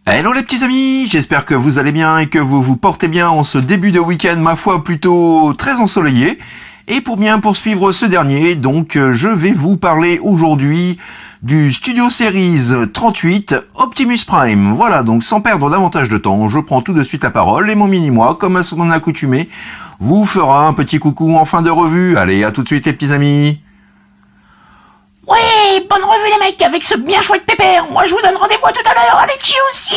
Hello les petits amis, j'espère que vous allez bien et que vous vous portez bien en ce début de week-end, ma foi, plutôt très ensoleillé. Et pour bien poursuivre ce dernier, donc je vais vous parler aujourd'hui du Studio Series 38 Optimus Prime. Voilà, donc sans perdre davantage de temps, je prends tout de suite la parole et mon mini-moi, comme à son accoutumé, vous fera un petit coucou en fin de revue. Allez, à tout de suite les petits amis. Ouais, bonne revue les mecs, avec ce bien chouette pépère. Moi je vous donne rendez-vous à tout à l'heure. Allez, ciao aussi.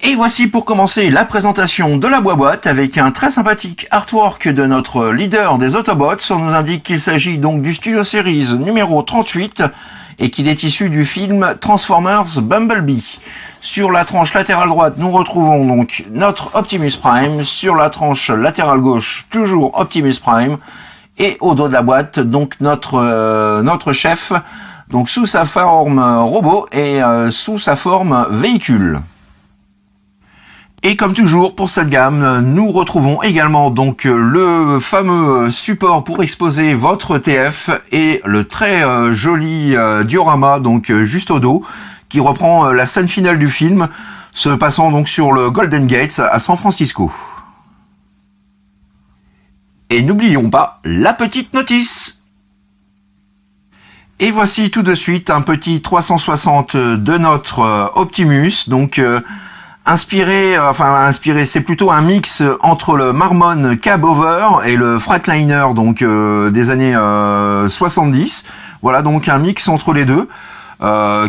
Et voici pour commencer la présentation de la boîte avec un très sympathique artwork de notre leader des Autobots. On nous indique qu'il s'agit donc du Studio Series numéro 38 et qu'il est issu du film Transformers Bumblebee. Sur la tranche latérale droite, nous retrouvons donc notre Optimus Prime. Sur la tranche latérale gauche, toujours Optimus Prime. Et au dos de la boîte, donc notre chef, donc sous sa forme robot et sous sa forme véhicule. Et comme toujours pour cette gamme, nous retrouvons également donc le fameux support pour exposer votre TF et le très joli diorama donc juste au dos qui reprend la scène finale du film, se passant donc sur le Golden Gate à San Francisco. Et n'oublions pas la petite notice. Et voici tout de suite un petit 360 de notre Optimus, donc inspiré, c'est plutôt un mix entre le Marmon Cab-Over et le Freightliner, donc des années 70. Voilà, donc un mix entre les deux.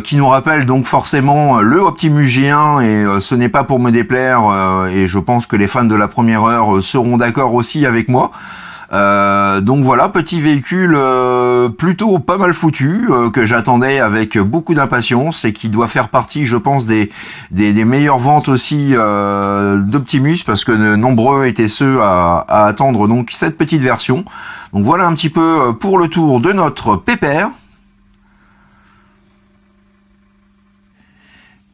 Qui nous rappelle donc forcément le Optimus G1 et ce n'est pas pour me déplaire et je pense que les fans de la première heure seront d'accord aussi avec moi. Donc voilà, petit véhicule plutôt pas mal foutu que j'attendais avec beaucoup d'impatience et qui doit faire partie, je pense, des meilleures ventes aussi d'Optimus parce que nombreux étaient ceux à attendre donc cette petite version. Donc voilà un petit peu pour le tour de notre pépère.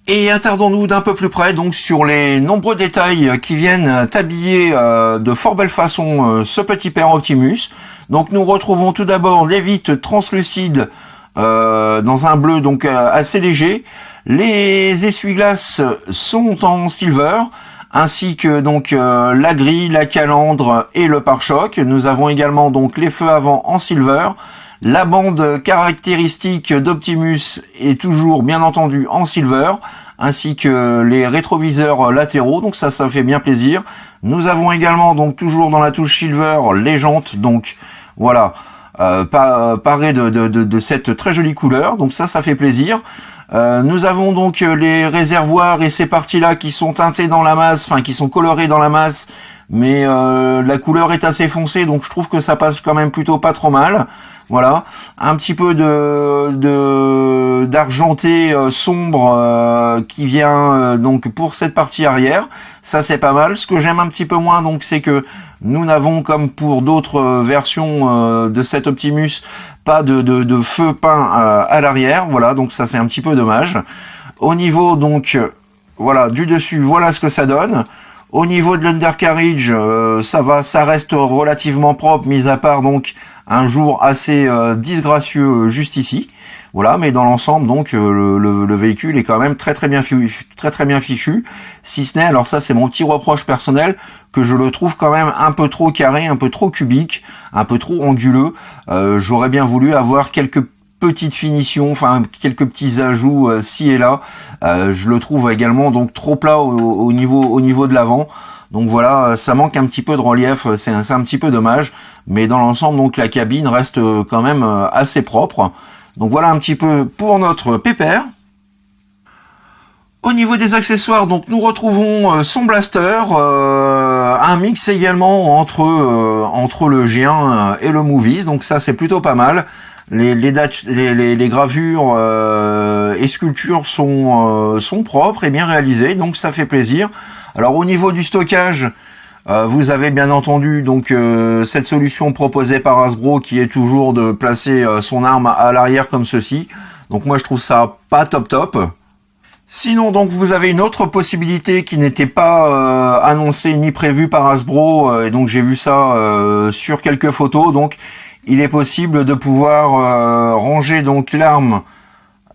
Et attardons-nous d'un peu plus près donc sur les nombreux détails qui viennent habiller de fort belle façon ce petit père Optimus. Donc nous retrouvons tout d'abord les vitres translucides dans un bleu donc assez léger. Les essuie-glaces sont en silver, ainsi que donc la grille, la calandre et le pare-choc. Nous avons également donc les feux avant en silver. La bande caractéristique d'Optimus est toujours bien entendu en silver, ainsi que les rétroviseurs latéraux, donc ça fait bien plaisir. Nous avons également donc toujours dans la touche silver les jantes, donc voilà, parées de cette très jolie couleur, donc ça fait plaisir. Nous avons donc les réservoirs et ces parties-là qui sont teintées dans la masse, enfin qui sont colorées dans la masse, mais la couleur est assez foncée, donc je trouve que ça passe quand même plutôt pas trop mal. Voilà, un petit peu d'argenté sombre qui vient donc pour cette partie arrière. Ça c'est pas mal. Ce que j'aime un petit peu moins donc c'est que nous n'avons comme pour d'autres versions de cet Optimus pas de feu peint à l'arrière. Voilà, donc ça c'est un petit peu dommage. Au niveau donc voilà du dessus, voilà ce que ça donne. Au niveau de l'undercarriage, ça reste relativement propre, mis à part donc un jour assez disgracieux juste ici. Voilà, mais dans l'ensemble donc le véhicule est quand même très bien fichu. Si ce n'est, alors ça c'est mon petit reproche personnel, que je le trouve quand même un peu trop carré, un peu trop cubique, un peu trop anguleux. J'aurais bien voulu avoir quelques petites finitions, enfin quelques petits ajouts ci et là. Je le trouve également donc trop plat au niveau de l'avant. Donc voilà, ça manque un petit peu de relief, c'est un petit peu dommage, mais dans l'ensemble donc la cabine reste quand même assez propre. Donc voilà un petit peu pour notre pépère. Au niveau des accessoires, donc nous retrouvons son blaster, un mix également entre le G1 et le Movies, donc ça c'est plutôt pas mal. Les gravures et sculptures sont propres et bien réalisées, donc ça fait plaisir. Alors au niveau du stockage, vous avez bien entendu donc cette solution proposée par Hasbro qui est toujours de placer son arme à l'arrière comme ceci. Donc moi je trouve ça pas top. Sinon donc vous avez une autre possibilité qui n'était pas annoncée ni prévue par Hasbro, et donc j'ai vu ça sur quelques photos. Donc il est possible de pouvoir ranger donc l'arme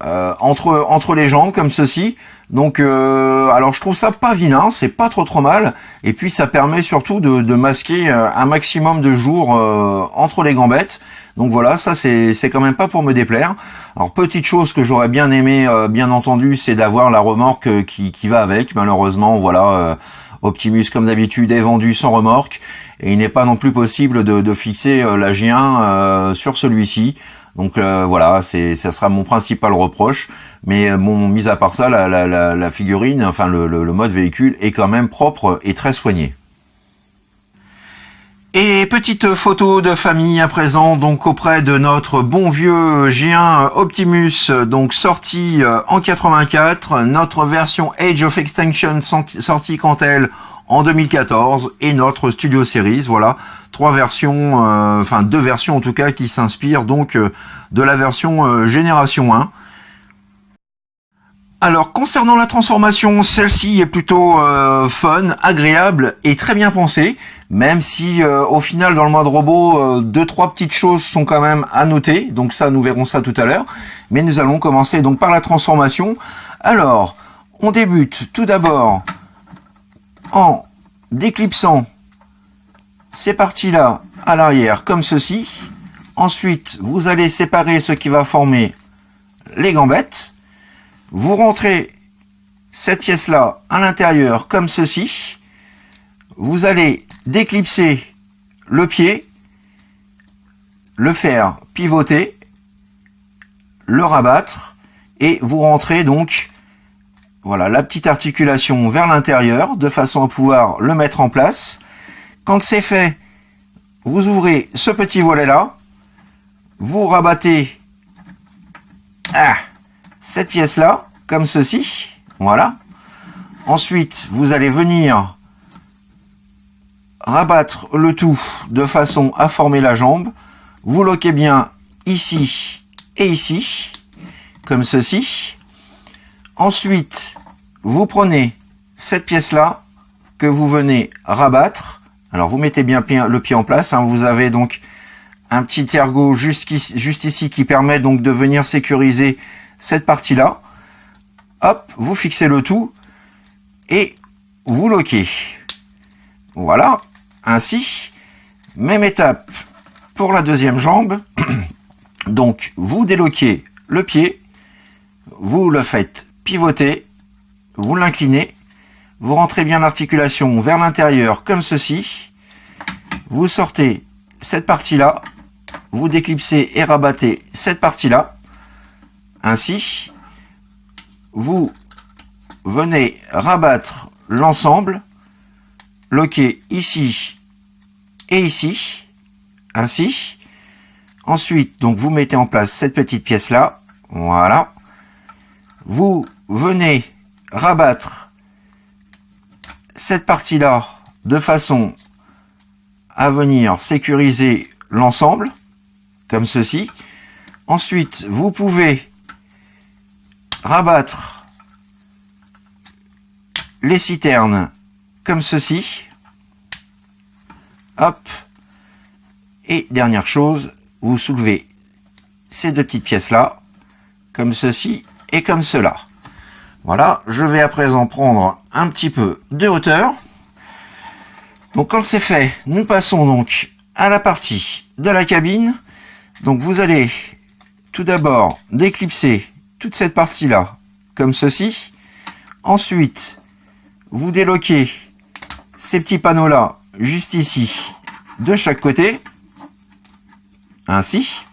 entre les jambes comme ceci. Donc alors je trouve ça pas vilain, c'est pas trop mal, et puis ça permet surtout de masquer un maximum de jours entre les gambettes. Donc voilà, ça c'est quand même pas pour me déplaire. Alors petite chose que j'aurais bien aimé, bien entendu, c'est d'avoir la remorque qui va avec. Malheureusement, voilà, Optimus comme d'habitude est vendu sans remorque, et il n'est pas non plus possible de fixer la G1 sur celui-ci. Donc voilà, ça sera mon principal reproche. Mais bon, mis à part ça, la figurine, enfin le mode véhicule est quand même propre et très soigné. Et petite photo de famille à présent, donc auprès de notre bon vieux G1 Optimus, donc sorti en 84, notre version Age of Extinction sortie quant à elle en 2014, et notre Studio Series, voilà, trois versions, enfin deux versions en tout cas, qui s'inspirent donc de la version Génération 1. Alors concernant la transformation, celle-ci est plutôt fun, agréable et très bien pensée, même si au final dans le mode robot, deux trois petites choses sont quand même à noter, donc ça nous verrons ça tout à l'heure, mais nous allons commencer donc par la transformation. Alors on débute tout d'abord en déclipsant ces parties-là à l'arrière comme ceci. Ensuite vous allez séparer ce qui va former les gambettes. Vous rentrez cette pièce-là à l'intérieur comme ceci. Vous allez déclipser le pied, le faire pivoter, le rabattre, et vous rentrez donc, voilà, la petite articulation vers l'intérieur de façon à pouvoir le mettre en place. Quand c'est fait, vous ouvrez ce petit volet-là, vous rabattez cette pièce-là, comme ceci, voilà. Ensuite, vous allez venir rabattre le tout de façon à former la jambe. Vous loquez bien ici et ici, comme ceci. Ensuite, vous prenez cette pièce-là que vous venez rabattre. Alors, vous mettez bien le pied en place, hein. Vous avez donc un petit ergot juste ici qui permet donc de venir sécuriser cette partie-là. Hop, vous fixez le tout et vous loquez. Voilà, ainsi. Même étape pour la deuxième jambe. Donc, vous déloquez le pied, vous le faites pivoter, vous l'inclinez, vous rentrez bien l'articulation vers l'intérieur comme ceci. Vous sortez cette partie-là, vous déclipsez et rabattez cette partie-là. Ainsi, vous venez rabattre l'ensemble, loquer ici et ici, ainsi. Ensuite, donc vous mettez en place cette petite pièce-là, voilà. Vous venez rabattre cette partie-là de façon à venir sécuriser l'ensemble, comme ceci. Ensuite, vous pouvez rabattre les citernes comme ceci. Hop. Et dernière chose, vous soulevez ces deux petites pièces-là, comme ceci et comme cela. Voilà, je vais à présent prendre un petit peu de hauteur. Donc quand c'est fait, nous passons donc à la partie de la cabine. Donc vous allez tout d'abord déclipser toute cette partie-là, comme ceci. Ensuite, vous déloquez ces petits panneaux-là, juste ici, de chaque côté. Ainsi.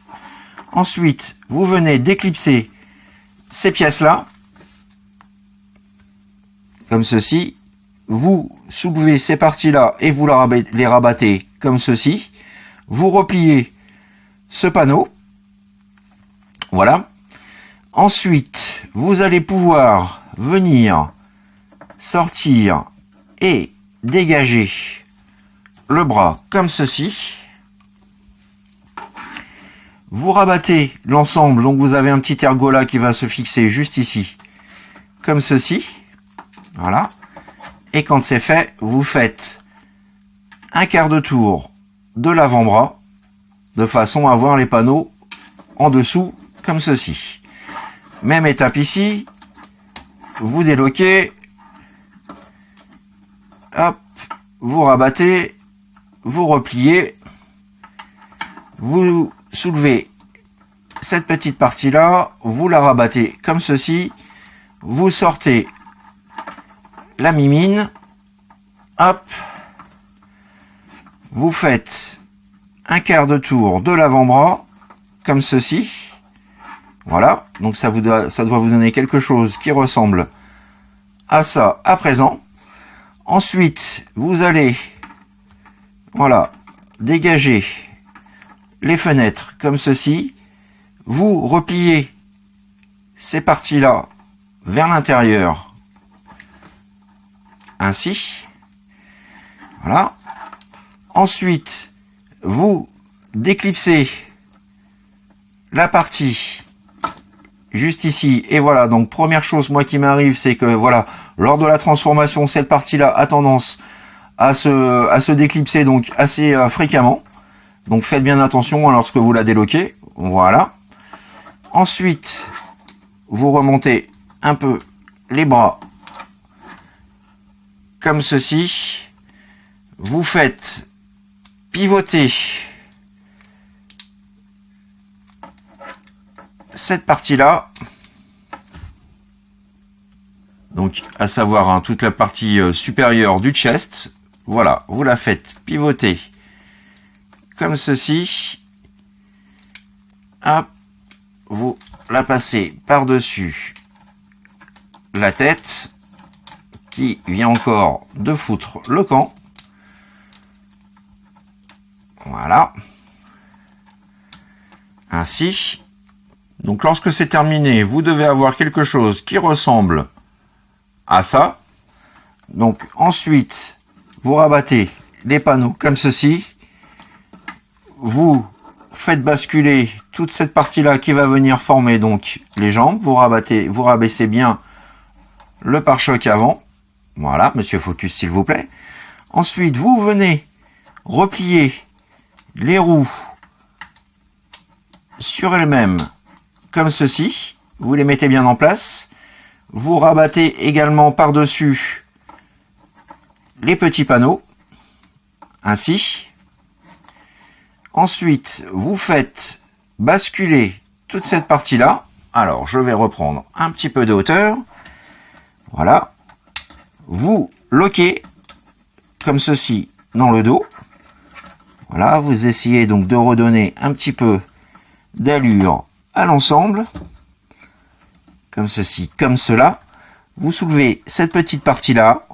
Ensuite, vous venez déclipser ces pièces-là, comme ceci. Vous soulevez ces parties-là et vous les rabattez comme ceci. Vous repliez ce panneau. Voilà. Ensuite, vous allez pouvoir venir sortir et dégager le bras comme ceci. Vous rabattez l'ensemble, donc vous avez un petit ergot là qui va se fixer juste ici, comme ceci. Voilà. Et quand c'est fait, vous faites un quart de tour de l'avant-bras, de façon à avoir les panneaux en dessous, comme ceci. Même étape ici. Vous déloquez. Hop. Vous rabattez. Vous repliez. Vous soulevez cette petite partie-là. Vous la rabattez comme ceci. Vous sortez la mimine. Hop. Vous faites un quart de tour de l'avant-bras, comme ceci. Voilà, donc ça doit vous donner quelque chose qui ressemble à ça à présent. Ensuite, vous allez, voilà, dégager les fenêtres comme ceci. Vous repliez ces parties-là vers l'intérieur, ainsi. Voilà. Ensuite, vous déclipsez la partie juste ici. Et voilà, donc première chose moi qui m'arrive, c'est que voilà, lors de la transformation, cette partie-là a tendance à se déclipser donc assez fréquemment. Donc faites bien attention lorsque vous la déloquez. Voilà. Ensuite, vous remontez un peu les bras comme ceci. Vous faites pivoter cette partie-là, donc à savoir toute la partie supérieure du chest. Voilà, vous la faites pivoter comme ceci. Hop, vous la passez par-dessus la tête qui vient encore de foutre le camp. Voilà. Ainsi. Donc lorsque c'est terminé, vous devez avoir quelque chose qui ressemble à ça. Donc ensuite, vous rabattez les panneaux comme ceci. Vous faites basculer toute cette partie-là qui va venir former donc les jambes. Vous rabaissez bien le pare-choc avant. Voilà, monsieur Focus s'il vous plaît. Ensuite, vous venez replier les roues sur elles-mêmes comme ceci. Vous les mettez bien en place. Vous rabattez également par-dessus les petits panneaux. Ainsi. Ensuite, vous faites basculer toute cette partie-là. Alors, je vais reprendre un petit peu de hauteur. Voilà. Vous loquez comme ceci dans le dos. Voilà, vous essayez donc de redonner un petit peu d'allure à l'ensemble. Comme ceci, comme cela. Vous soulevez cette petite partie-là.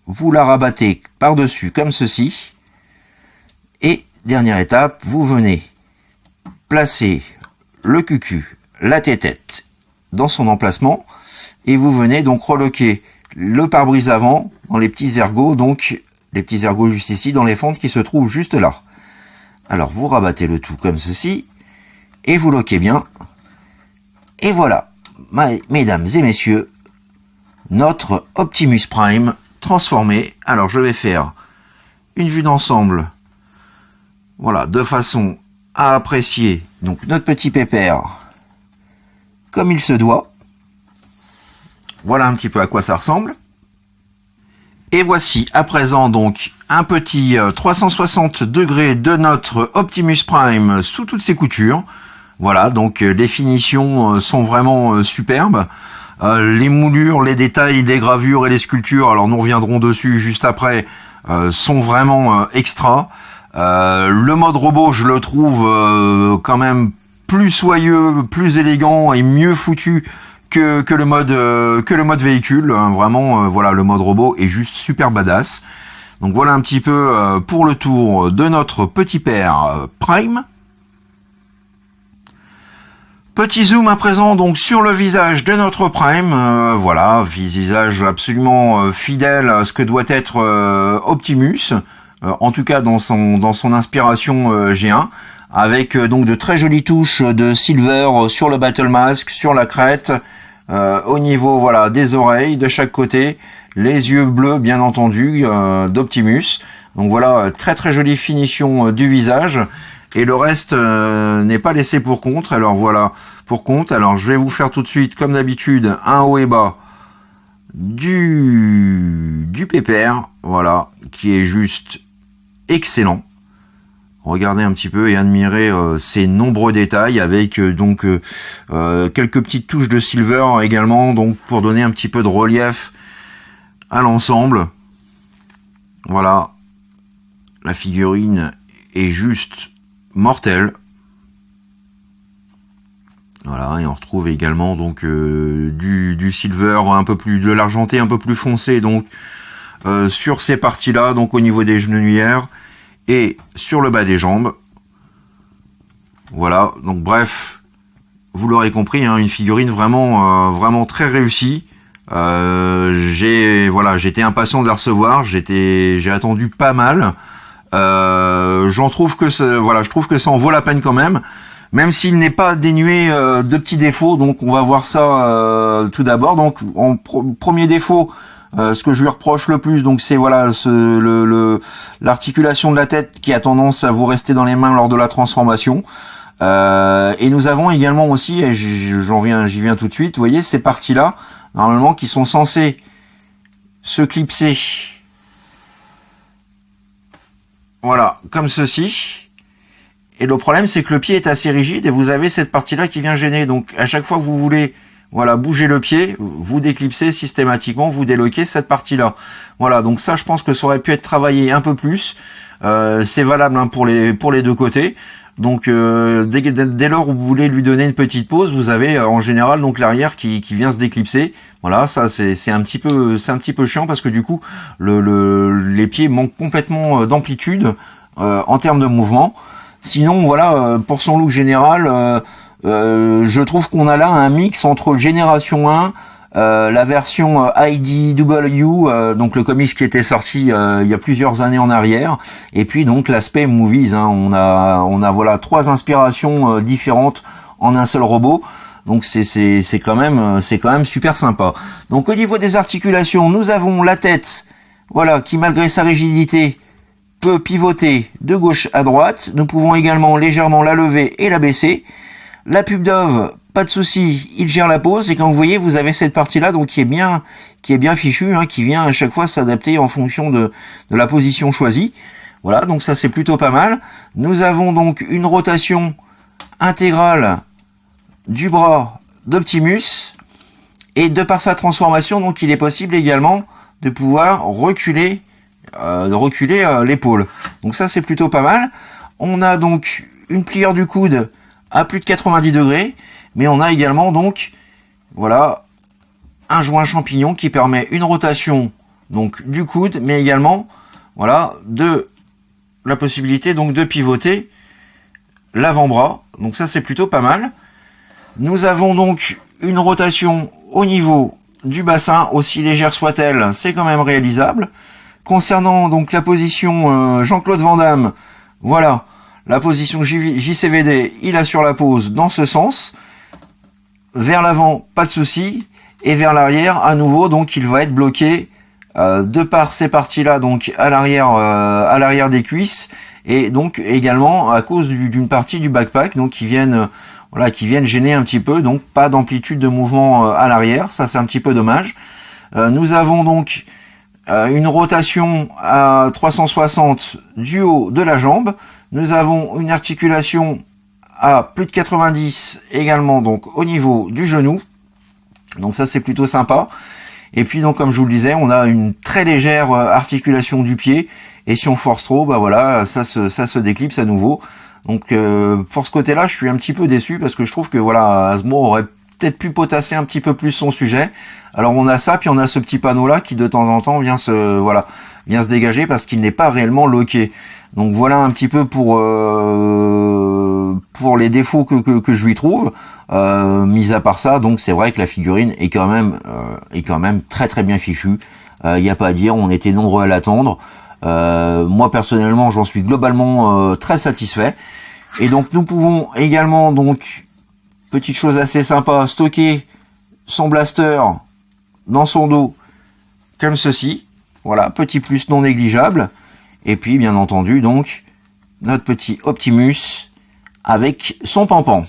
Vous la rabattez par-dessus comme ceci. Et dernière étape, vous venez placer le cucu, la tête dans son emplacement. Et vous venez donc reloquer le pare-brise avant dans les petits ergots. Donc les petits ergots juste ici dans les fentes qui se trouvent juste là. Alors, vous rabattez le tout comme ceci, et vous loquez bien. Et voilà, mesdames et messieurs, notre Optimus Prime transformé. Alors, je vais faire une vue d'ensemble, voilà, de façon à apprécier donc notre petit pépère comme il se doit. Voilà un petit peu à quoi ça ressemble. Et voici à présent donc un petit 360 degrés de notre Optimus Prime sous toutes ses coutures. Voilà, donc les finitions sont vraiment superbes. Les moulures, les détails, les gravures et les sculptures, alors nous reviendrons dessus juste après, sont vraiment extra. Le mode robot, je le trouve quand même plus soyeux, plus élégant et mieux foutu que le mode véhicule. Vraiment, voilà, le mode robot est juste super badass. Donc voilà un petit peu pour le tour de notre petit père Prime. Petit zoom à présent donc sur le visage de notre Prime. Voilà, visage absolument fidèle à ce que doit être Optimus. En tout cas dans son inspiration G1. Avec donc de très jolies touches de silver sur le battle mask, sur la crête. Au niveau voilà des oreilles de chaque côté, les yeux bleus bien entendu d'Optimus. Donc voilà, très très jolie finition du visage. et le reste n'est pas laissé pour compte. Alors voilà, pour compte. Alors je vais vous faire tout de suite, comme d'habitude, un haut et bas du pépère, voilà, qui est juste excellent. Regardez un petit peu et admirez ces nombreux détails avec donc quelques petites touches de silver également, donc pour donner un petit peu de relief à l'ensemble. Voilà, la figurine est juste mortelle. Voilà, et on retrouve également donc du silver un peu plus, de l'argenté un peu plus foncé, donc sur ces parties-là, donc au niveau des genouillères et sur le bas des jambes. Voilà, donc bref, vous l'aurez compris, hein, une figurine vraiment très réussie. J'étais impatient de la recevoir, j'ai attendu pas mal. Je trouve que ça en vaut la peine quand même s'il n'est pas dénué de petits défauts. Donc on va voir ça tout d'abord. Donc en premier défaut, ce que je lui reproche le plus, donc c'est voilà l'articulation de la tête qui a tendance à vous rester dans les mains lors de la transformation. Et nous avons également aussi, et j'y viens tout de suite, vous voyez ces parties-là, normalement qui sont censées se clipser. Voilà, comme ceci. Et le problème, c'est que le pied est assez rigide et vous avez cette partie-là qui vient gêner. Donc, à chaque fois que vous voulez, voilà, bouger le pied, vous déclipsez systématiquement, vous déloquez cette partie-là. Voilà, donc ça, je pense que ça aurait pu être travaillé un peu plus. C'est valable hein, pour les deux côtés. Donc, dès lors où vous voulez lui donner une petite pause, vous avez en général donc l'arrière qui vient se déclipser. Voilà, ça c'est un petit peu chiant parce que du coup, les pieds manquent complètement d'amplitude en termes de mouvement. Sinon, voilà, pour son look général, je trouve qu'on a là un mix entre le Génération 1, la version IDW, donc le comics qui était sorti il y a plusieurs années en arrière, et puis donc l'aspect movies. Hein, on a voilà 3 inspirations différentes en un seul robot. Donc c'est quand même super sympa. Donc au niveau des articulations, nous avons la tête, voilà, qui malgré sa rigidité peut pivoter de gauche à droite. Nous pouvons également légèrement la lever et la baisser. La pub d'Ove, pas de souci, il gère la pose, et comme vous voyez, vous avez cette partie-là donc qui est bien fichue, hein, qui vient à chaque fois s'adapter en fonction de la position choisie. Voilà, donc ça c'est plutôt pas mal. Nous avons donc une rotation intégrale du bras d'Optimus, et de par sa transformation, donc il est possible également de pouvoir reculer l'épaule. Donc ça c'est plutôt pas mal. On a donc une pliure du coude à plus de 90 degrés, mais on a également donc voilà un joint champignon qui permet une rotation donc du coude, mais également voilà de la possibilité donc de pivoter l'avant-bras. Donc ça c'est plutôt pas mal. Nous avons donc une rotation au niveau du bassin, aussi légère soit-elle, c'est quand même réalisable. Concernant donc la position Jean-Claude Van Damme, voilà, la position JCVD, il assure la pose dans ce sens. Vers l'avant, pas de souci. Et vers l'arrière, à nouveau, donc il va être bloqué de par ces parties-là, donc à l'arrière des cuisses, et donc également à cause d'une partie du backpack, donc qui viennent gêner un petit peu, donc pas d'amplitude de mouvement à l'arrière, ça c'est un petit peu dommage. Nous avons donc une rotation à 360 du haut de la jambe. Nous avons une articulation à plus de 90 également, donc au niveau du genou. Donc ça c'est plutôt sympa. Et puis donc comme je vous le disais, on a une très légère articulation du pied. Et si on force trop, bah voilà, ça se déclipse à nouveau. Donc pour ce côté-là, je suis un petit peu déçu parce que je trouve que voilà, Asmo aurait peut-être pu potasser un petit peu plus son sujet. Alors on a ça, puis on a ce petit panneau-là qui de temps en temps vient se dégager parce qu'il n'est pas réellement loqué. Donc voilà un petit peu pour les défauts que je lui trouve. Mis à part ça, donc c'est vrai que la figurine est quand même très très bien fichue. Y a pas à dire, on était nombreux à l'attendre. Moi personnellement, j'en suis globalement très satisfait. Et donc nous pouvons également, donc petite chose assez sympa, stocker son blaster dans son dos comme ceci. Voilà, petit plus non négligeable. Et puis bien entendu donc Notre petit Optimus avec son pampan.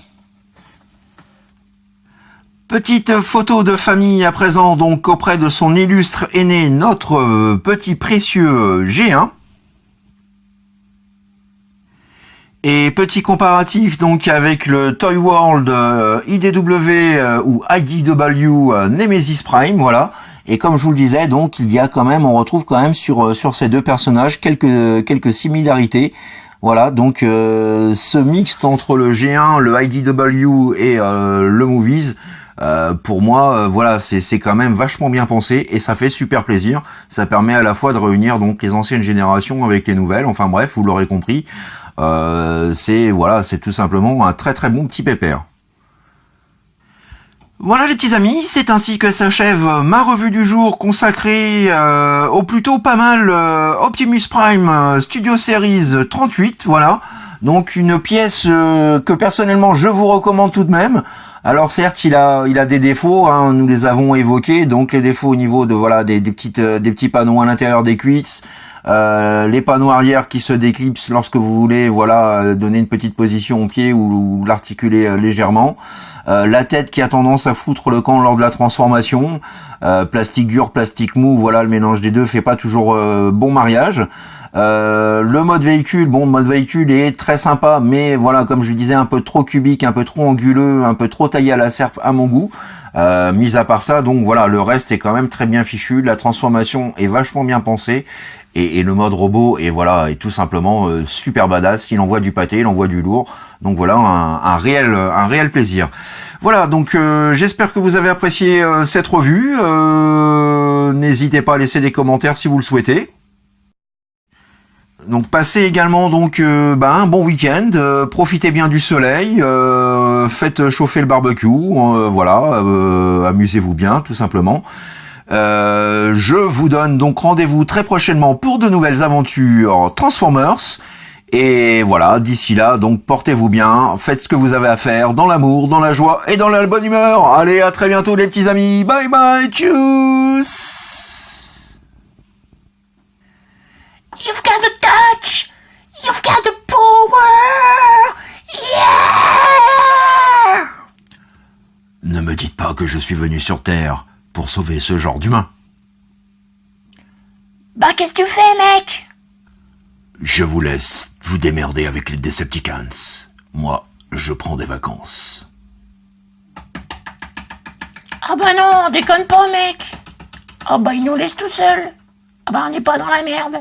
Petite photo de famille à présent donc auprès de son illustre aîné, notre petit précieux G1. Et petit comparatif donc avec le Toy World IDW ou IDW Nemesis Prime, voilà. Et comme je vous le disais, donc il y a quand même, on retrouve quand même sur ces deux personnages quelques similarités. Voilà, donc ce mixte entre le G1, le IDW et le Movies, pour moi, voilà, c'est quand même vachement bien pensé et ça fait super plaisir. Ça permet à la fois de réunir donc les anciennes générations avec les nouvelles. Enfin bref, vous l'aurez compris. C'est tout simplement un très très bon petit pépère. Voilà les petits amis, c'est ainsi que s'achève ma revue du jour consacrée au plutôt pas mal Optimus Prime Studio Series 38, voilà. Donc une pièce que personnellement je vous recommande tout de même. Alors certes, il a des défauts, hein, nous les avons évoqués, donc les défauts au niveau de voilà des petits panneaux à l'intérieur des cuisses. Les panneaux arrière qui se déclipsent lorsque vous voulez donner une petite position au pied ou l'articuler légèrement. La tête qui a tendance à foutre le camp lors de la transformation. Plastique dur, plastique mou, voilà, le mélange des deux fait pas toujours bon mariage. Le mode véhicule est très sympa, mais voilà, comme je le disais, un peu trop cubique, un peu trop anguleux, un peu trop taillé à la serpe à mon goût. Mis à part ça, donc voilà, le reste est quand même très bien fichu. La transformation est vachement bien pensée. Et le mode robot est tout simplement super badass. Il envoie du pâté, il envoie du lourd. Donc voilà, un réel plaisir. Voilà, donc j'espère que vous avez apprécié cette revue. N'hésitez pas à laisser des commentaires si vous le souhaitez. Donc passez également un bon week-end, profitez bien du soleil, faites chauffer le barbecue, amusez-vous bien tout simplement. Je vous donne donc rendez-vous très prochainement pour de nouvelles aventures Transformers. Et voilà, d'ici là, donc portez-vous bien, faites ce que vous avez à faire, dans l'amour, dans la joie et dans la bonne humeur. Allez, à très bientôt les petits amis, bye bye, tchuss. You've got the touch! You've got the power! Yeah! Ne me dites pas que je suis venu sur Terre pour sauver ce genre d'humain. Bah, qu'est-ce que tu fais, mec? Je vous laisse vous démerder avec les Decepticons. Moi, je prends des vacances. Ah bah non, déconne pas, mec! Ah bah, il nous laisse tout seuls. Ah bah, on n'est pas dans la merde.